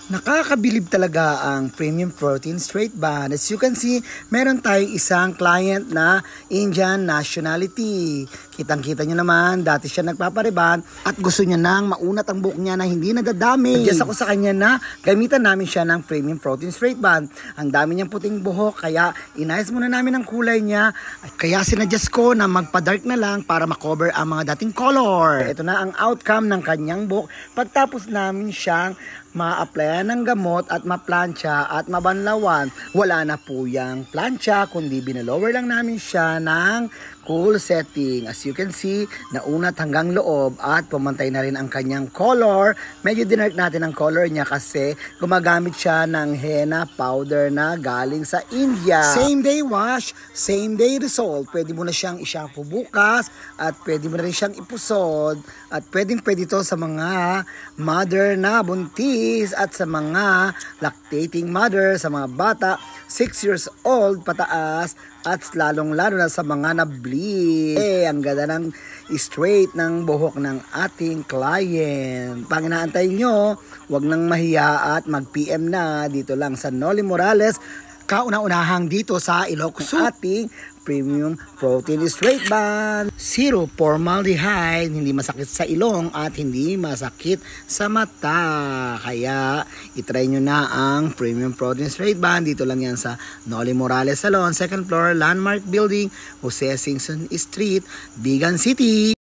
Nakakabilib talaga ang Premium Protein Straight Band. As you can see, meron tayong isang client na Indian nationality. Kitang-kita nyo naman, dati siya nagpapariban at gusto niya nang maunat ang buhok niya na hindi nadadami. Adjust ako sa kanya na gamitan namin siya ng Premium Protein Straight Band. Ang dami niyang puting buhok, kaya inayos muna namin ang kulay niya. Kaya sinadjust ko na magpa-dark na lang para makover ang mga dating color. Ito na ang outcome ng kanyang buhok pagtapos namin siyang ma-applyan ng gamot at ma-plancha at mabanlawan. Wala na po yung plancha, kundi binalower lang namin siya ng cool setting. As you can see, naunat hanggang loob at pumantay na rin ang kanyang color. Medyo dinark natin ang color niya kasi gumagamit siya ng henna powder na galing sa India. Same day wash, same day result. Pwede mo na siyang i-shampoo bukas at pwede mo na rin siyang ipusod at pwede to sa mga mother na buntis at sa mga lactating mother, sa mga bata 6 years old pataas at lalong-lalo na sa mga na-bleed. Ang ganda ng straight ng buhok ng ating client. Pag inaantay nyo, wag nang mahiya at mag-PM na dito lang sa Noli Morales. Kauna-unahang dito sa Ilocos ating Premium Protein Straight Band. Zero formaldehyde, hindi masakit sa ilong at hindi masakit sa mata. Kaya itry nyo na ang Premium Protein Straight Band. Dito lang yan sa Noli Morales Salon, 2nd floor, Landmark Building, Jose Singson Street, Bigan City.